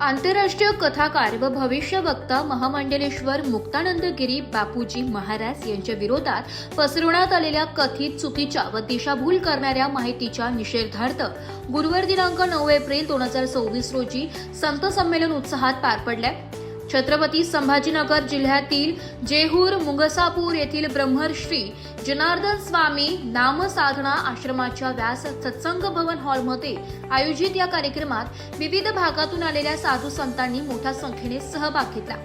आंतरराष्ट्रीय कथाकार व भविष्यवक्ता महामंडलेश्वर मुक्तानंद गिरी बापूजी महाराज यांच्या विरोधात पसरवण्यात आलेल्या कथित चुकीच्या व दिशाभूल करणाऱ्या माहितीच्या निषेधार्थ गुरुवार दिनांक 9 एप्रिल 2024 रोजी संत संमेलन उत्साहात पार पडले। छत्रपती संभाजीनगर जिल्ह्यातील जेहूर मुंगसापूर येथील ब्रह्मर्षी जनार्दन स्वामी नामसाधना आश्रमाच्या व्यास सत्संग भवन हॉलमध्ये आयोजित या कार्यक्रमात विविध भागातून आलेल्या साधू संतांनी मोठ्या संख्येने सहभाग घेतला।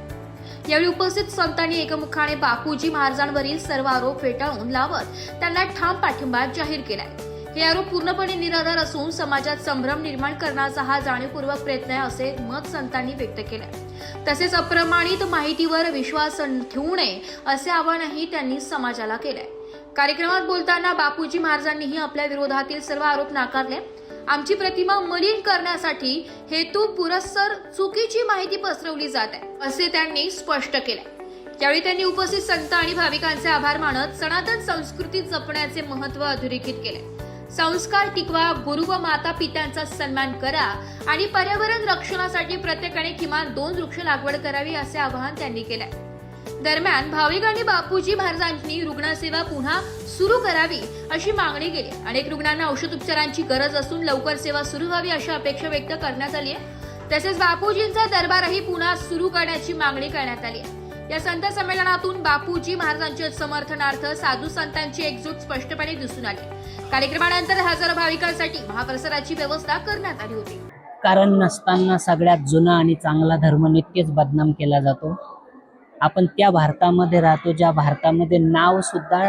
यावेळी उपस्थित संतांनी एकमुखाने बापूजी महाराजांवरील सर्व आरोप फेटाळून लावत त्यांना ठाम पाठिंबा जाहीर केलाय। हे आरोप पूर्णपणे निराधार असून समाजात संभ्रम निर्माण करण्याचा हा जाणीवपूर्वक प्रयत्न आहे असे मत संतांनी व्यक्त केले। तसेच अप्रमाणित माहितीवर विश्वास ठेवू नये असे आवाहनही त्यांनी समाजाला केले। कार्यक्रमात बोलताना बापूजी महाराजांनीही आपल्या विरोधातील सर्व आरोप नाकारले। आमची प्रतिमा मलिन करण्यासाठी हेतू पुरस्सर चुकीची माहिती पसरवली जात आहे असे त्यांनी स्पष्ट केले। यावेळी त्यांनी उपस्थित संत आणि भाविकांचे आभार मानत सनातन संस्कृती जपण्याचे महत्त्व अधोरेखित केले। संस्कार टिकवा, गुरु व माता पित्यांचा सन्मान करा आणि पर्यावरण रक्षणासाठी प्रत्येकाने किमान 2 वृक्ष लागवड करावी असे आवाहन त्यांनी केले। दरम्यान भाविकांनी बापूजी महाराजांनी रुग्णसेवा पुन्हा सुरू करावी अशी मागणी केली। अनेक रुग्णांना औषध उपचारांची गरज असून लवकर सेवा सुरू व्हावी अशी अपेक्षा व्यक्त करण्यात आली आहे। तसेच बापूजींचा दरबारही पुन्हा सुरू करण्याची मागणी करण्यात आली आहे। या संत संमेलनातून बापूजी महाराजांच्या समर्थनार्थ साधू संतांची एकजूट स्पष्टपणे दिसून आली। कार्यक्रमानंतर हजारो भाविकांसाठी महाप्रसादाची व्यवस्था करण्यात आली होती। कारण नसताना सगळ्यात जुना आणि चांगला धर्म नित्यच बदनाम केला जातो। आपण त्या भारतामध्ये राहतो ज्या भारतामध्ये नाव सुद्धा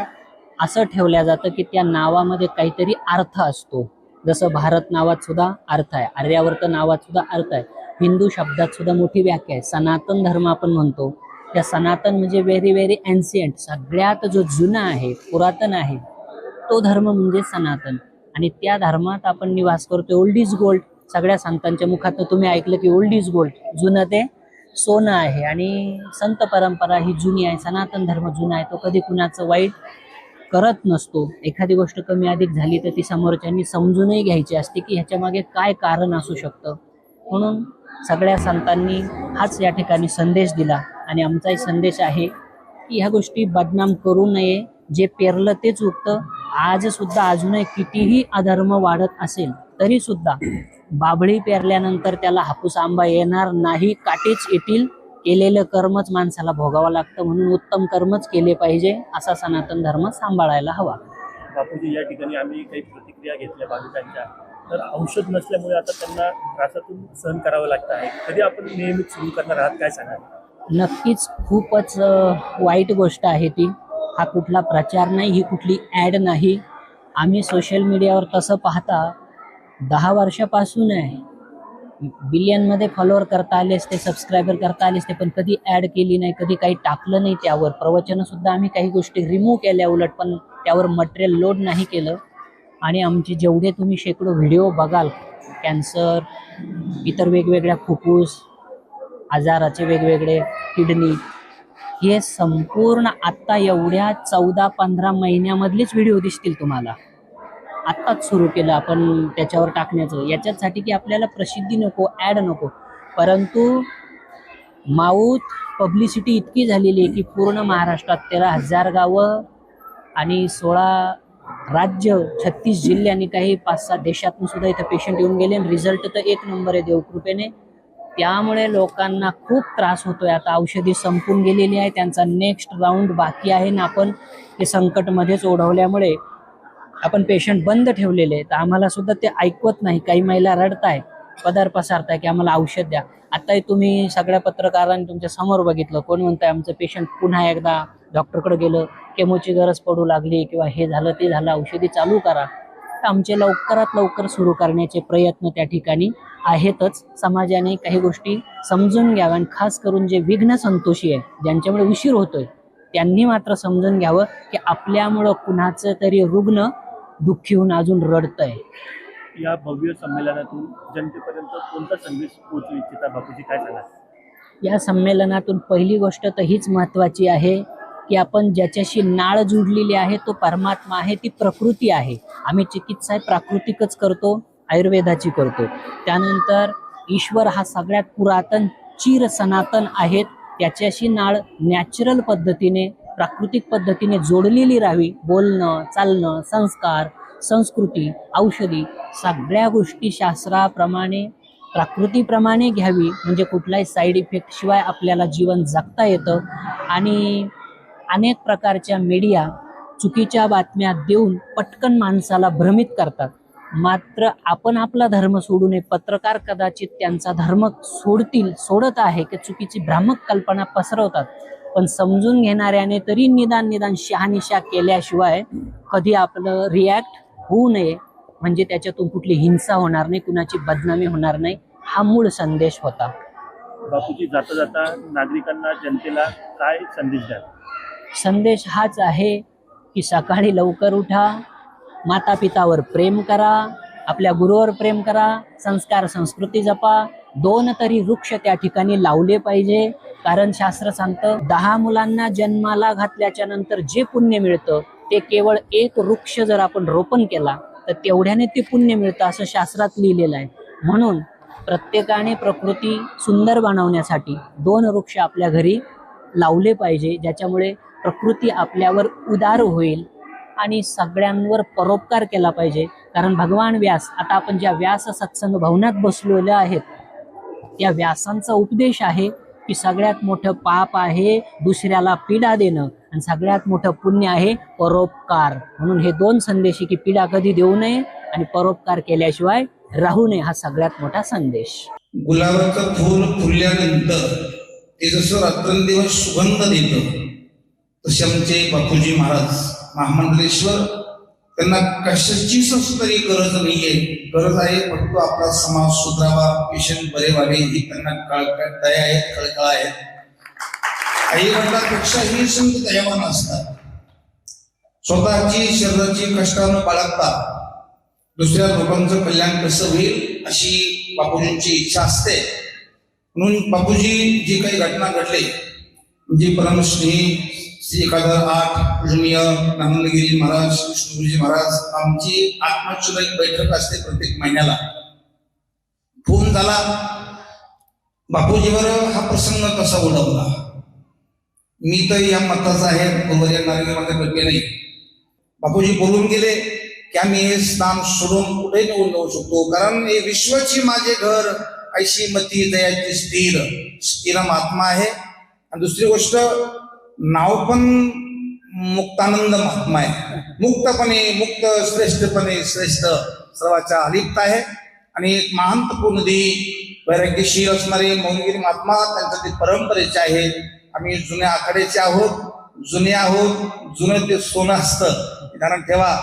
असं ठेवलं जातं की त्या नावामध्ये काहीतरी अर्थ असतो। जसं भारत नावात सुद्धा अर्थ आहे, आर्यावर्त नावात सुद्धा अर्थ आहे, हिंदू शब्दात सुद्धा मोठी व्याख्या आहे। सनातन धर्म आपण म्हणतो, त्या सनातन म्हणजे व्हेरी व्हेरी एन्शियंट, सगळ्यात जो जुना आहे, पुरातन आहे, तो धर्म म्हणजे सनातन। आणि त्या धर्मात आपण निवास करतो। ओल्ड इज गोल्ड, सगळ्या संतांच्या मुखात तुम्ही ऐकलं की ओल्ड इज गोल्ड, जुनं ते सोनं आहे। आणि संत परंपरा ही जुनी आहे, सनातन धर्म जुना आहे, तो कधी कुणाचं वाईट करत नसतो। एखादी गोष्ट कमी अधिक झाली तर ती समोरच्यांनी समजूनही घ्यायची असते की ह्याच्या मागे काय कारण असू शकतं। म्हणून सगळ्या संतांनी हाच या ठिकाणी संदेश दिला आणि आमचाही संदेश आहे की ह्या गोष्टी बदनाम करू नये। जे पेरलं तेच उगतं। आज सुद्धा अजूनही कितीही अधर्म वाढत असेल तरी सुद्धा बाभळी पेरल्यानंतर त्याला हापूस आंबा येणार नाही, काटेच येतील। केलेलं कर्मच माणसाला भोगावं लागतं, म्हणून उत्तम कर्मच केले पाहिजे, असा सनातन धर्म सांभाळायला हवा। बापूजी, या ठिकाणी आम्ही काही प्रतिक्रिया घेतल्या भाविकांच्या, तर औषध नसल्यामुळे आता त्यांना त्रासातून सहन करावं लागतं आहे। कधी आपण नियमित सुरू करणार आहात, काय सांगाल? नक्कीच खूपच वाईट गोष्ट आहे ती। हा कुठला प्रचार नाही, ही कुठली ॲड नाही। आम्ही सोशल मीडियावर तसं पाहता 10 वर्षापासून आहे, बिलियनमध्ये फॉलोअर करता आले असते, सबस्क्रायबर करता आले असते, पण कधी ॲड केली नाही, कधी काही टाकलं नाही। त्यावर प्रवचनंसुद्धा आम्ही काही गोष्टी रिमूव्ह केल्या, उलट पण त्यावर मटेरियल लोड नाही केलं। आणि आमचे जेवढे तुम्ही शेकडो व्हिडिओ बघाल, कॅन्सर, इतर वेगवेगळ्या फुफ्फुस आजाराचे वेगवेगळे, किडनी, हे संपूर्ण आत्ता एवढ्या 14-15 महिन्यामधलेच व्हिडिओ दिसतील तुम्हाला। आत्ताच सुरू केलं आपण त्याच्यावर टाकण्याचं, याच्यासाठी की आपल्याला प्रसिद्धी नको, ॲड नको, परंतु माऊथ पब्लिसिटी इतकी झालेली आहे की पूर्ण महाराष्ट्रात 13,000 गावं आणि 16 राज्य, 36 जिल्हे आणि काही 5-6 देशातून सुद्धा इथं पेशंट येऊन गेले आणि रिझल्ट तर 1 नंबर आहे देवकृपेने। त्यामुळे लोकांना खूप त्रास होतोय। आता औषधी संपून गेलेली आहे, त्यांचा नेक्स्ट राऊंड बाकी आहे ना आपण ते संकटमध्येच ओढवल्यामुळे आपण पेशंट बंद ठेवलेले आहेत। आम्हाला सुद्धा ते ऐकवत नाही। काही महिला रडताय, पदर पसारताय की आम्हाला औषध द्या। आताही तुम्ही सगळ्या पत्रकारांनी तुमच्या समोर बघितलं, कोण म्हणताय आमचं पेशंट पुन्हा एकदा डॉक्टरकडे गेलं, केमोची गरज पडू लागली किंवा हे झालं ते झालं, औषधी चालू करा। तर आमचे लवकरात लवकर सुरू करण्याचे प्रयत्न त्या ठिकाणी आहेतच। समाजाने काही गोष्टी समजून घ्याव्या आणि खास करून जे विघ्न संतोषी आहे, ज्यांच्यामुळे उशीर होतोय, त्यांनी मात्र समजून घ्यावं की आपल्यामुळं कुणाचं तरी रुग्ण दुःखी होऊन अजून रडतंय। या भव्य संमेलनातून जनतेपर्यंत कोणता संदेश पोहोचू इच्छिता बापूजी, काय सांगाल? या संमेलनातून पहिली गोष्ट तर हीच महत्त्वाची आहे की आपण ज्याच्याशी नाळ जुडलेली आहे तो परमात्मा आहे, ती प्रकृती आहे। आम्ही चिकित्सा प्राकृतिकच करतो, आयुर्वेदाची करतो। त्यानंतर ईश्वर हा सगळ्यात पुरातन चिर सनातन आहेत, त्याच्याशी नाळ नॅचरल पद्धतीने प्राकृतिक पद्धतीने जोडलेली राहावी. बोलणं, चालणं, संस्कार, संस्कृती, औषधी सगळ्या गोष्टी शास्त्राप्रमाणे प्रकृतीप्रमाणे घ्यावी, म्हणजे कुठलाही साईड इफेक्ट शिवाय आपल्याला जीवन जगता येतं. आणि अनेक प्रकारच्या मीडिया चुकीच्या बातम्या देऊन पटकन माणसाला भ्रमित करतात. मात्र आपण आपला धर्म सोडू नये. पत्रकार कदाचित त्यांचा धर्म सोडत आहे की चुकीची भ्रामक कल्पना पसरवतात, पण समजून घेणाऱ्याने तरी निदान शहानिशा केल्याशिवाय कधी आपलं रिॲक्ट होऊ नये, म्हणजे त्याच्यातून कुठली हिंसा होणार नाही, कुणाची बदनामी होणार नाही. हा मूळ संदेश होता. बापूजी, जाता जाता नागरिकांना, जनतेला काय संदेश द्याल? संदेश हाच आहे की सकाळी लवकर उठा, माता पितावर प्रेम करा, आपल्या गुरुवर प्रेम करा, संस्कार संस्कृती जपा. 2 तरी वृक्ष त्या ठिकाणी लावले पाहिजे, कारण शास्त्र सांगतं 10 मुलांना जन्माला घातल्याच्या नंतर जे पुण्य मिळतं ते केवळ 1 वृक्ष जर आपण रोपण केला तर तेवढ्याने ते पुण्य मिळतं, असं शास्त्रात लिहिलेलं आहे. म्हणून प्रत्येकाने प्रकृती सुंदर बनवण्यासाठी 2 वृक्ष आपल्या घरी लावले पाहिजे, ज्याच्यामुळे प्रकृती आपल्यावर उदार होईल. आणि सगळ्यांवर परोपकार केला पाहिजे. कारण भगवान व्यास, आता आपण ज्या व्यास सत्संग भवनात बसलेले आहेत, त्या व्यासांचा उपदेश आहे की सगळ्यात मोठं पाप आहे दुसऱ्याला पीडा देणं आणि सगळ्यात मोठं पुण्य आहे परोपकार. म्हणून हे 2 संदेश, की पीडा कधी देऊ नये आणि परोपकार केल्याशिवाय राहू नये, हा सगळ्यात मोठा संदेश. गुलाबाचं फूल फुलल्यानंतर ते जसं रात्रंदिवस सुगंध देतं, तसे आमचे बापूजी महाराज महामंडलेश्वर, त्यांना कशाचीच तरी गरज नाहीये. गरज आहे फक्त आपला समाज सुधारावा, पेशंट बरे व्हावे, ही त्यांना दया आहेत, कळकळा आहेत. आई वडिलांपेक्षाही संत दयावान असतात. स्वतःची शरीराची कष्टानं बाळगता दुसऱ्या लोकांचं कल्याण कसं होईल अशी बापूजींची इच्छा असते. म्हणून बापूजी जी काही घटना घडले, म्हणजे परमश्री श्री 1008 पूजनीय नामगिरी महाराज, कृष्णगुरुजी महाराज, आमची आत्मचुरा एक बैठक असते प्रत्येक महिन्याला. फोन झाला, बापूजीवर हा प्रसंग कसा ओढवला. मी तर या मताचा आहे, बरोबर या नागरिकांमध्ये भेटले नाही. बापूजी बोलून गेले की आम्ही हे स्थान सोडून कुठे निवडून जाऊ शकतो, कारण हे विश्वाची माझे घर, ऐशी मती दयाची स्थिर महात्मा आहे. आणि दुसरी गोष्ट, नाव पण मुक्तानंद महात्मा आहे. मुक्तपणे, मुक्त श्रेष्ठपणे श्रेष्ठ सर्वाच्या अलिप्त आहे. आणि एक महान तपोनदी वैराग्यशील असणारे मौनगिरी महात्मा, त्यांच्या ते परंपरेचे आहेत. आम्ही जुन्या आखाड्याचे आहोत, जुने आहोत. जुनं ते सोनं असतं, कारण ठेवा,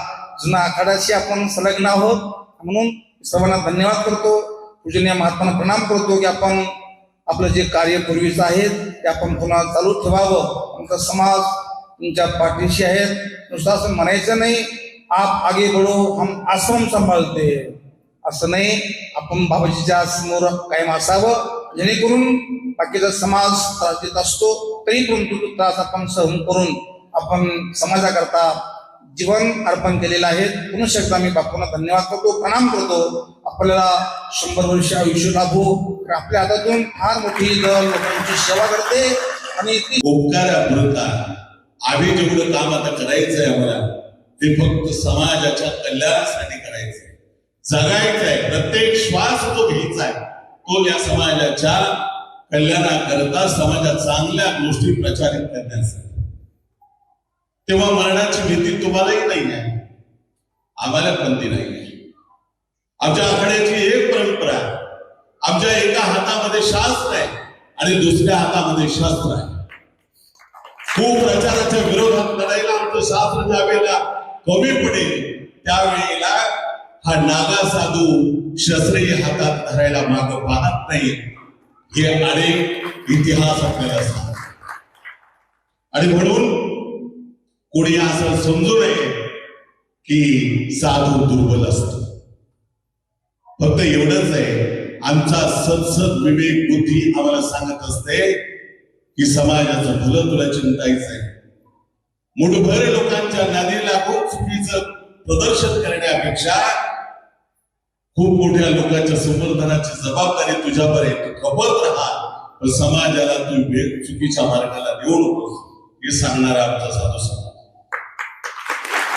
जुन्या आखाड्याशी आपण संलग्न आहोत. म्हणून सर्वांना धन्यवाद करतो, पूजनीय महात्मांना प्रणाम करतो की आपण आपलं जे कार्य पूर्वीचं आहे ते आपण पुन्हा चालू ठेवावं. आमचा समाज तुमच्या पाठीशी आहेत. नुसतं असं म्हणायचं नाही आप आगे बढो हम आश्रम सांभाळते, असं नाही. आपण बाबाजीच्या समोर कायम असावं, जेणेकरून बाकीचा समाज त्रास देत असतो तरी परंतु तो त्रास आपण सहन करून आपण समाजाकरता जीवन अर्पण केलेलं आहे. पुन्हा शकता आम्ही बापूंना धन्यवाद करतो, प्रणाम करतो. आपल्याला 100 वर्ष आयुष्य लाभो. आपल्या हातातून फार मोठी दल लोकांची सेवा करते. आणि उपकारापुरता आम्ही जेवढं काम आता करायचंय आम्हाला, ते फक्त समाजाच्या कल्याणासाठी करायचंय, जगायचंय. प्रत्येक श्वास तो घ्यायचा आहे, तो या समाजाच्या कल्याणाकरता, समाजात चांगल्या गोष्टी प्रचारित करण्यासाठी. तेव्हा मरणाची भीती तुम्हालाही नाही आहे, आम्हाला पण ती नाही आहे. आमच्या आखाड्याची एक परंपरा आहे, आमच्या एका हातामध्ये शास्त्र आहे आणि दुसऱ्या हातामध्ये शस्त्र आहे. खूप प्रचाराच्या विरोधात लढायला आमचं शास्त्र ज्या वेळेला कमी पडेल त्यावेळेला हा नागा साधू शस्त्रही हातात धरायला माग पाहत नाही. हे अनेक इतिहास आपल्याला सांगतात. आणि म्हणून कोणी असं समजू नये की साधू दुर्बल असतो. फक्त एवढंच आहे, आमचा सदसद विवेक बुद्धी आम्हाला सांगत असते की समाजाचं भलं तुला चिंतायचंय. मुठभर लोकांच्या नादी लागून चुकीचं प्रदर्शन करण्यापेक्षा खूप मोठ्या लोकांच्या संवर्धनाची जबाबदारी तुझ्यावर आहे. तू खपत राहा, पण समाजाला तू चुकीच्या मार्गाला नेऊ नकोस हे सांगणारा आमचा साधू समाज.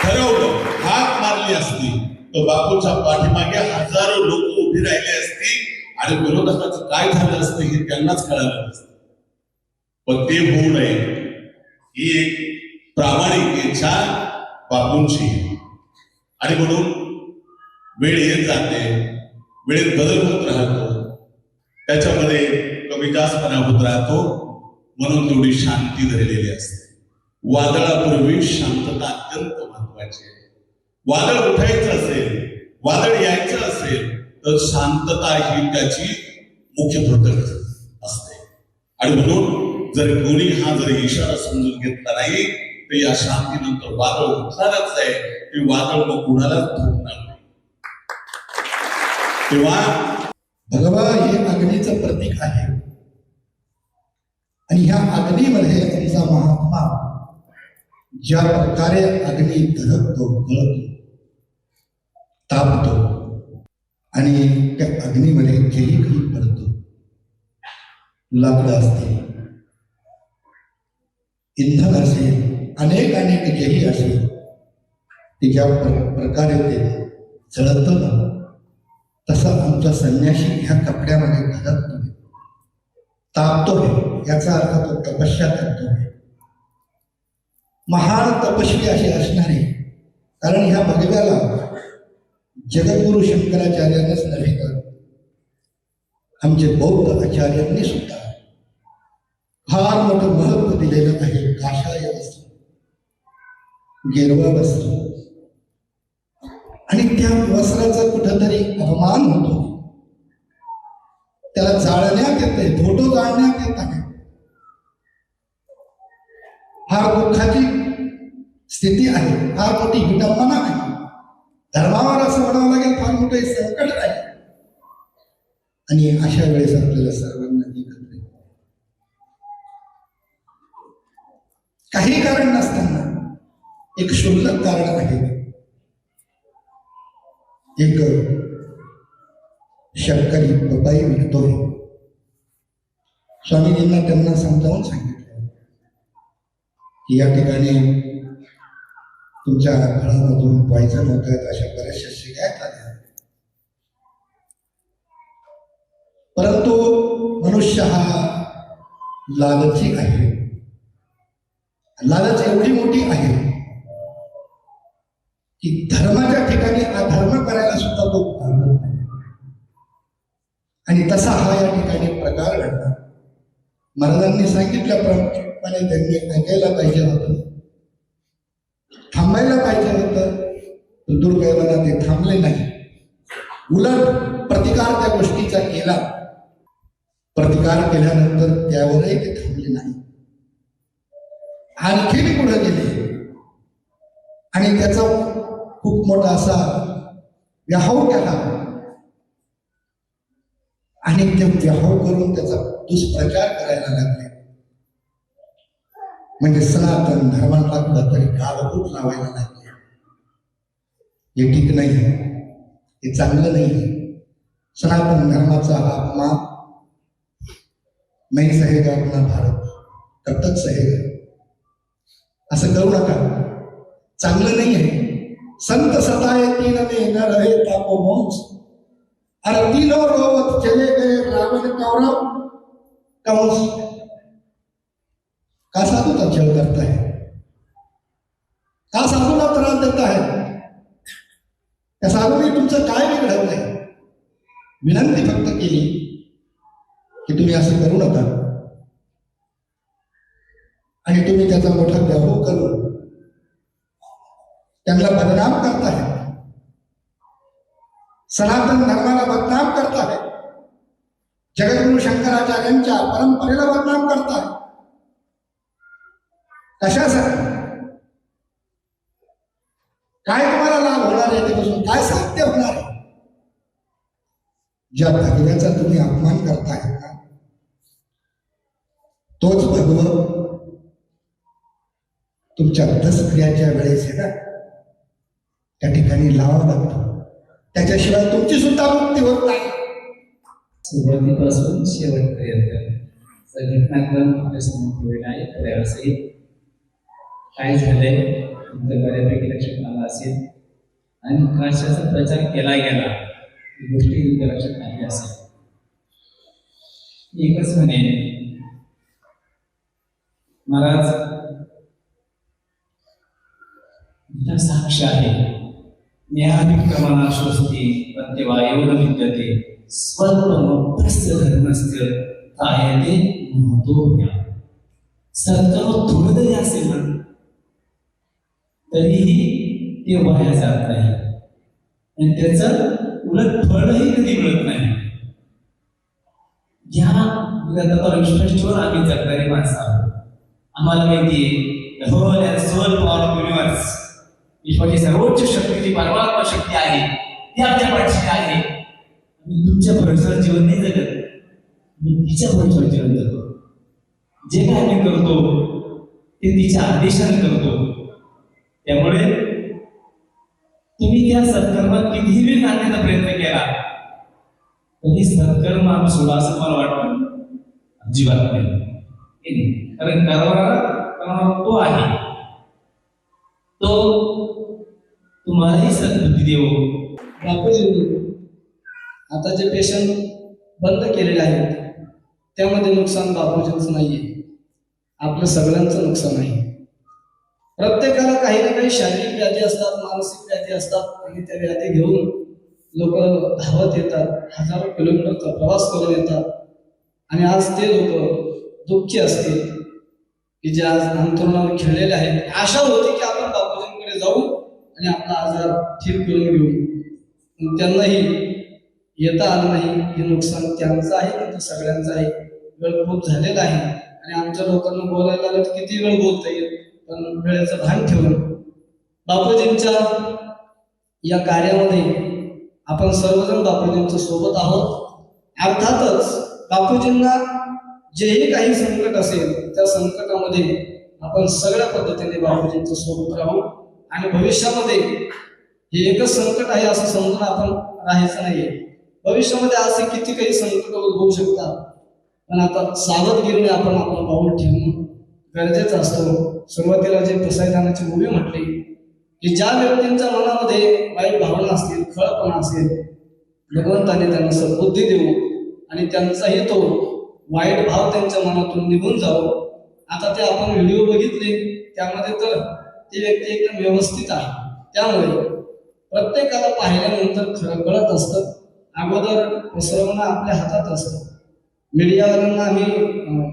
ठरवलं, हाक मारली असती तर बापूच्या पाठीमागे हजारो लोक उभी राहिली असती आणि विरोधकाचं काय झालं असतं हे त्यांनाच कळालं नसतं. पण ते होऊ नये ही एक प्रामाणिकतेच्या बापूंची. आणि म्हणून वेळ येत जाते, वेळेत बदल होत राहतो, त्याच्यामध्ये कमी जास्तपणा होत राहतो, म्हणून तेवढी शांती धरलेली असते. वादळापूर्वी शांतता अत्यंत महत्वाची आहे. वादळ उठायचं असेल, वादळ यायचं असेल तर शांतता ही त्याची मुख्य प्रकट असते. आणि म्हणून जर कोणी हा जर इशारा समजून घेतला नाही तर या शांतीनंतर वादळ उठणारच आहे. ते वादळ मग कुणालाच धोकणार नाही. तेव्हा भगवा हे अग्नीचं प्रतीक आहे आणि ह्या अग्नीमध्ये आमचा महात्मा ज्या प्रकारे अग्नी धडकतो, गळतो, तापतो आणि त्या अग्नीमध्ये जेही काही पडतो, लाकड असते, इंधन असेल, अनेक जेही असेल, ते ज्या प्रकारे ते जळतं ना, तसं आमचा संन्यासी ह्या कपड्यामध्ये धडकतोय, तापतोय. याचा अर्थ तो तपस्या करतोय. महान तपस्वी असे असणारे, कारण ह्या भगव्याला जगद्गुरु शंकराचार्यांनाच नव्हे तर आमचे बौद्ध आचार्यांनी सुद्धा फार मोठं महत्व दिलेलं आहे. काषाय वस्त्र, गेरवा वस्त्र, आणि त्या वस्त्राचा कुठंतरी अपमान होतो. त्याला जाळण्यात येते, फोटो जाळण्यात येत आहे. फार दुःखाची स्थिती आहे, फार मोठी विडंबना आहे. धर्मावर असं म्हणावं लागेल फार मोठे संकट आहे. आणि अशा वेळेस आपल्याला सर्वांना एकत्र काही कारण नसताना एक क्षुल्लक कारण आहे. एक शेतकरी पपई विकतोय. स्वामीजींना त्यांना समजावून सांगितलं की या ठिकाणी तुमच्या फळामधून पॉयझन होत आहेत, अशा बऱ्याचशा शिकायत आल्या. परंतु मनुष्य हा लालची आहे. लालच एवढी मोठी आहे की धर्माच्या ठिकाणी अधर्म करायला सुद्धा तो भागत नाही. आणि तसा हा या ठिकाणी प्रकार घडला. महाराजांनी सांगितल्याप्रमाणे त्यांनी ऐकायला पाहिजे होतं, थांबायला पाहिजे होतं, पण दुर्दैवाला ते थांबले नाही. उलट प्रतिकार त्या गोष्टीचा केला. प्रतिकार केल्यानंतर त्यावरही ते थांबले नाही, आणखीन पुढे गेले आणि त्याचा खूप मोठा असा व्याहाव केला. आणि ते व्याहाव करून त्याचा दुष्प्रचार करायला लागले. म्हणजे सनातन धर्माला कुठंतरी गालबोट लावायला लागले. हे ठीक नाही, हे चांगलं नाही. सनातन धर्माचा हा अपमान नहीं सहेगा अपना भारत, कब तक सहेगा. असं करू नका, चांगलं नाही आहे. संत सताए तीन में न रहे तापो मोंस, अरे तीनों रोवत चले गए रावण कौरव कंस. का साधूचा छळ करता है, का साधूला त्रास देता है. त्या साधूने तुमचं काय बिघडवलंय. विनंती फक्त केली की तुम्ही असं करू नका. आणि तुम्ही त्याचा मोठा व्यामोह करून त्यांना बदनाम करताय, सनातन धर्माला बदनाम करताय, जगद्गुरु शंकराचार्यांच्या परंपरेला बदनाम करताय. कशासाठी, काय तुम्हाला लाभ होणार आहे, त्यापासून काय साध्य होणार आहे. ज्या भगव्याचा तुम्ही अपमान करताय ना, तोच भगव तुमच्या दसक्रियाच्या वेळेस आहे ना, त्या ठिकाणी लावा लागतो. त्याच्याशिवाय तुमची सुद्धा मुक्ती होत नाही. सुरुवातीपासून शेवटपर्यंत घटनाक्रम आपल्यासमोर ठेवलेला आहे. प्रयासही काय झालंय तुमचं बऱ्यापैकी लक्षात आलं असेल आणि कशाचा प्रचार केला गेला ही गोष्टी तुमच्या लक्षात आली असेल. एकच म्हणेन, महाराज तुझा साक्ष आहे. न्यायाभिक्रमणा श्रुती प्रत्यवायोन विद्यते स्वल्पमभ्यस्य धर्मस्य कायते महतो. सत्कर्म थोडं जरी असेल ना तरीही ते वाया जात नाही आणि त्याचं उलट फळही कधी मिळत नाही. ह्या विश्वासावर आम्ही जगणारी माणसं आहोत. आम्हाला माहितीये whole and soul power of universe, विश्वाची सर्वोच्च शक्ती जी परमात्मा शक्ती आहे ती आपल्या पाठीशी आहे. मी तुमच्या भरोश्यावर जीवन नाही जगत, मी तिच्या भरोश्यावर जीवन जगतो. जे काय मी करतो ते तिच्या आदेशाने करतो. त्यामुळे तुम्ही त्या सत्कर्मात कितीही वेळ जाण्याचा प्रयत्न केला तरी सत्कर्म आम्ही सोडा असं मला वाटतं अजिबात नाही. कारण करणारा तो आहे, तो तुम्हालाही सद्बुद्धी देवो. बापूजींनी आता जे पेशंट बंद केलेले आहेत त्यामध्ये नुकसान बापूजींचं नाहीये, आपलं सगळ्यांचं नुकसान आहे. प्रत्येकाला काही ना काही शारीरिक व्याधी असतात, मानसिक व्याधी असतात आणि त्या व्याधी घेऊन लोक धावत येतात, हजारो किलोमीटरचा प्रवास करून येतात. आणि आज ते लोक दुःखी असतील की जे आज अंतरुणावर खेळलेले आहेत. आशा होती की आपण बापूजींकडे जाऊ आणि आपला आजार ठीक करून घेऊ, त्यांनाही येता आलं नाही. हे नुकसान त्यांचं आहे पण ते सगळ्यांचं आहे. वेळ खूप झालेला आहे आणि आमच्या लोकांना बोलायला आलं तर किती वेळ बोलता येईल, पण वेळेचं भान ठेवून बापूजींच्या या कार्यामध्ये आपण सर्वजण बापूजींच्या सोबत आहोत. अर्थातच बापूजींना जेही काही संकट असेल त्या संकटामध्ये आपण सगळ्या पद्धतीने बापूजींच्या सोबत राहू आणि भविष्यामध्ये हे एकच संकट आहे असं समजून आपण राहायचं नाहीये. भविष्यामध्ये असे किती काही संकट उद्भवू शकतात, पण आता सावधगिरीने आपण आपलं पाऊल ठेवणं गरजेचं असतं. सुरुवातीला जे पसायदानाची मूवी म्हटली की ज्या व्यक्तींच्या मनामध्ये वाईट भावना असतील, खळपणा असेल, भगवंताने त्यांना सद्बुद्धी देऊ आणि त्यांचाही तो वाईट भाव त्यांच्या मनातून निघून जावं. आता ते आपण व्हिडिओ बघितले त्यामध्ये तर ती व्यक्ती एकदम व्यवस्थित आहे. त्यामुळे प्रत्येकाला पाहिल्यानंतर खरं कळत असतं. अगोदर पसरवणं आपल्या हातात असतं. मीडियावाल्यांना आम्ही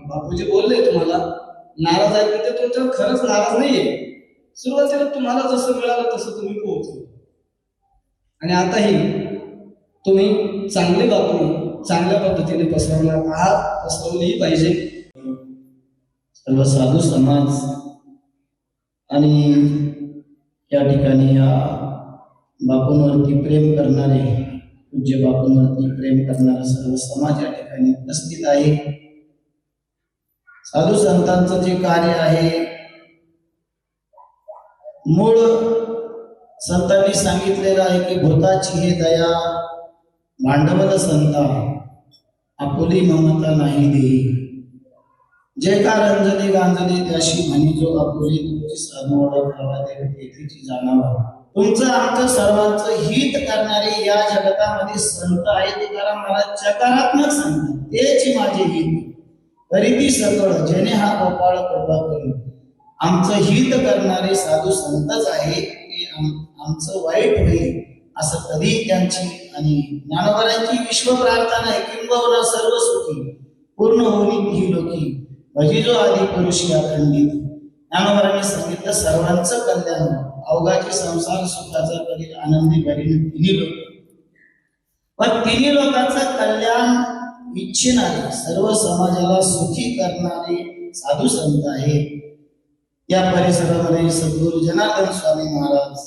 बापूजी बोलले तुम्हाला नाराज आहे, पण ते तुमच्यावर खरंच नाराज नाहीये. सुरुवातीला तुम्हाला जसं मिळालं तसं तुम्ही पोहोचले आणि आताही तुम्ही चांगली बातमी चांगल्या पद्धतीने पसरवणार आहात, पसरवलीही पाहिजे. सर्व साधू समाज आणि या ठिकाणी या बापूंवरती प्रेम करणारे, पूज्य बापूंवरती प्रेम करणारा सर्व समाज या ठिकाणी उपस्थित आहे. साधू संतांचं जे कार्य आहे, मूळ संतांनी सांगितलेलं आहे की भूताची हे दया भांडवल संता आपुली ममता नाही देई. जे का रंजली गांजली त्याशी म्हणी जो आपुली तुमची साधू प्रवा देवीची जाणावा. तुमचं आमचं सर्वांचं हित करणारे या जगतामध्ये संत आहेत. तुकाराम महाराज सकारात्मक सांगतात, तेच माझे हित करीती सकळ जेणे हा गोपाळ कृपा करू. आमचं हित करणारे साधू संतच आहे की आमचं वाईट होईल असं कधी त्यांची आणि ज्ञानोबारांची विश्व प्रार्थना आहे. किंबहुना सर्व सुखी पूर्ण होणी ही लोकी भजी जो आधी पुरुषी अखंडित. ज्ञानोबारांनी सांगितलं सर्वांचं कल्याण अवघाची संसार सुखाचा करील आनंदी भरीन तिन्ही लोक. पण तिन्ही लोकांचं कल्याण इच्छिणारे सर्व समाजाला सुखी करणारे साधू संत आहेत. या परिसरामध्ये सद्गुरू जनार्दन स्वामी महाराज,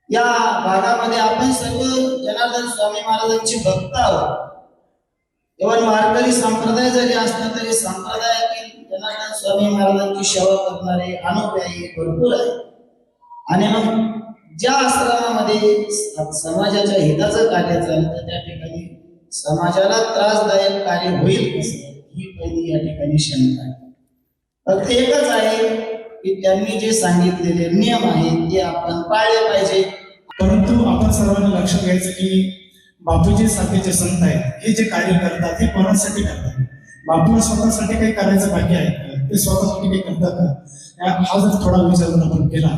या भागामध्ये आपण सर्व जनार्दन स्वामी महाराजांची भक्त आहोत. केवळ मार्गरी संप्रदाय जरी असला तरी संप्रदायातील जनार्दन स्वामी महाराजांची सेवा करणारे अनुयायी भरपूर आहे. आणि मग ज्या आश्रमामध्ये समाजाच्या हिताचं कार्य चाललं तर त्या ठिकाणी समाजाला त्रासदायक कार्य होईल कसं, ही पहिली या ठिकाणी शंका आहे. फक्त एकच आहे की त्यांनी जे सांगितलेले नियम आहेत ते आपण पाळले पाहिजे. परंतु आपण सर्वांनी लक्षात घ्यायचं की बापूजी सारखे संत आहेत हे जे कार्य करतात हे कोणासाठी करतात. बापूला स्वतःसाठी काही करायचं बाकी आहे का? ते स्वतःसाठी काही करतात का? हा जर थोडा विचार जर आपण केला,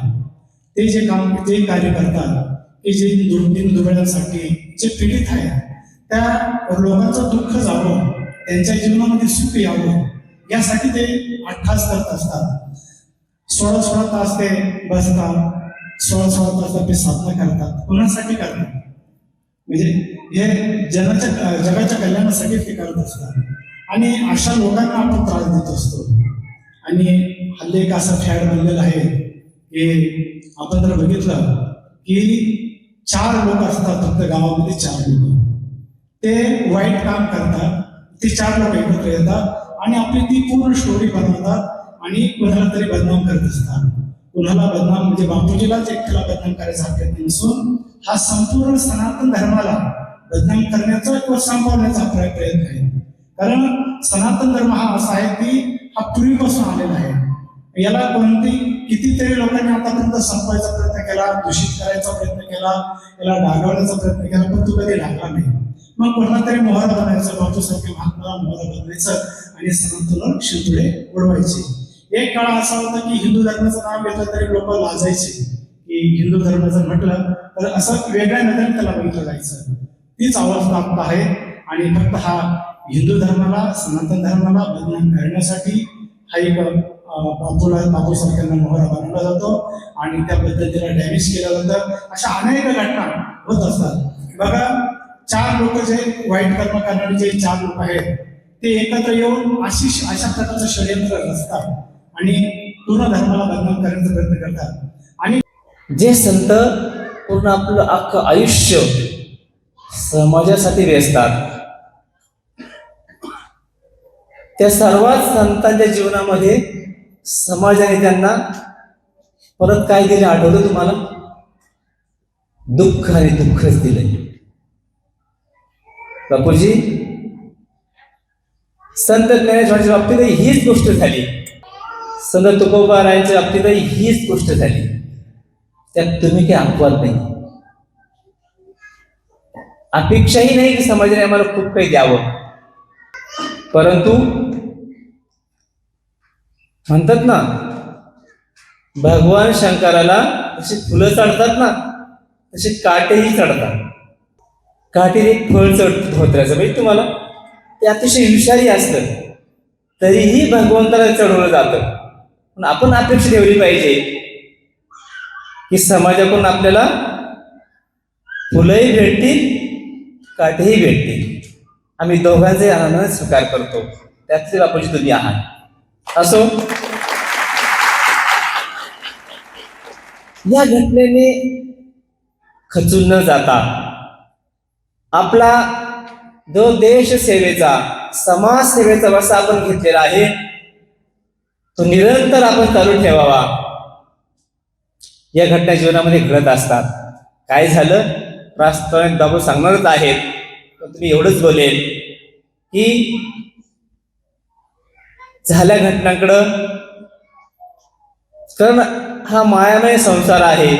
ते जे काम ते कार्य करतात की जे दुर्बळांसाठी जे पीडित आहेत त्या लोकांचं दुःख जावं, त्यांच्या जीवनामध्ये सुख यावं यासाठी ते 8 तास करत असतात. 16 तास ते बसतात, 16 तास ते साधना करतात. कोणासाठी करतात? म्हणजे हे जगाच्या कल्याणासाठी ते करत असतात. आणि अशा लोकांना आपण त्रास देत असतो. आणि हल्ली एक असं फॅड बनलेलं आहे की आपण जर बघितलं की 4 लोक असतात फक्त गावामध्ये, 4 लोक ते वाईट काम करतात. ते 4 लोक एकत्र येतात आणि आपली ती पूर्ण स्टोरी बनवतात आणि कोणाला तरी बदनाम करत असतात. कोणाला बदनाम म्हणजे बापूजीलाच एकट्याला बदनाम करायचा हा प्रयत्न नसून हा संपूर्ण सनातन धर्माला बदनाम करण्याचा किंवा संपवण्याचा प्रयत्न आहे. कारण सनातन धर्म हा असा आहे की हा पूर्वीपासून आलेला आहे. याला कितीतरी लोकांनी आतापर्यंत संपवायचा प्रयत्न केला, दूषित करायचा प्रयत्न केला, याला डागावण्याचा प्रयत्न केला, पण तो कधी लागला नाही. मग कोणाला तरी मोहरा बनायचं, बापूसारख्या महात्माला मोहरा बनवायचं आणि सनातनवर शिंतोडे उडवायचे. एक काळ असा होता की हिंदू धर्माचं नाव घेतलं तरी लोक लाजायचे की हिंदू धर्म जर म्हटलं तर असं वेगळ्या नजरेने त्याला बघितलं जायचं. तीच अवस्था आता आहे. आणि फक्त हा हिंदू धर्माला, सनातन धर्माला बदनाम करण्यासाठी हा एक बापूसारख्यांना मोहरा बनवला जातो आणि त्या पद्धतीला डॅमेज केलं जातं. अशा अनेक घटना होत असतात. बघा, 4 लोक जे वाईट कर्म करणारे जे 4 लोक आहेत ते एकत्र येऊन अशा प्रकारचं षडयंत्र रचतात आणि पूर्ण धर्माला बदनाम करण्याचा प्रयत्न करतात. आणि जे संत पूर्ण आपलं अख्खं आयुष्य समाजासाठी वेचतात त्या सर्वच संतांच्या जीवनामध्ये समाजाने त्यांना परत काय दिले आठवतं तुम्हाला? दुःख आणि दुःखच दिले. बापूजी संत ज्ञानेश्वरांच्या बाबतीतही हीच गोष्ट झाली. संत तुकोबारायांच्या बाबतीतही हीच गोष्ट झाली. त्यात तुम्ही काही अपवाद नाही. अपेक्षाही नाही की समाजाने आम्हाला खूप काही द्यावं, परंतु म्हणतात ना, भगवान शंकराला जशी फुलं चढतात ना तसे काटेही चढतात. काटेरी एक फळ चढत धोत्र्याचं माहिती तुम्हाला, ते अतिशय विषारी असतं तरीही भगवंताला चढवलं जातं. पण आपण अपेक्षा ठेवली पाहिजे की समाजाकडून आपल्याला फुलंही भेटतील, काठेही भेटतील. आम्ही दोघांचे आनंद स्वीकार करतो. त्यातले बापूजी तुम्ही आहात. असो, या घटनेने खचून न जाता आपला जो देश सेवेचा, समाज सेवेचा वसा आपण घेतलेला आहे तो निरंतर आपण चालू ठेवावा. या घटना जीवनामध्ये घडत असतात. काय झालं प्रास्ताविक बाबू सांगणारच आहेत, पण तुम्ही एवढंच बोलेल की झाल्या घटनांकडं, कारण हा मायामय संसार आहे,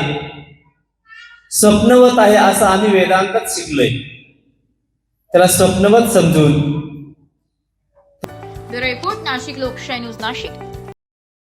स्वप्नवत आहे असं आम्ही वेदांतात शिकलोय. त्याला स्वप्नवत समजून. ब्युरो रिपोर्ट, नाशिक लोकशाही न्यूज, नाशिक.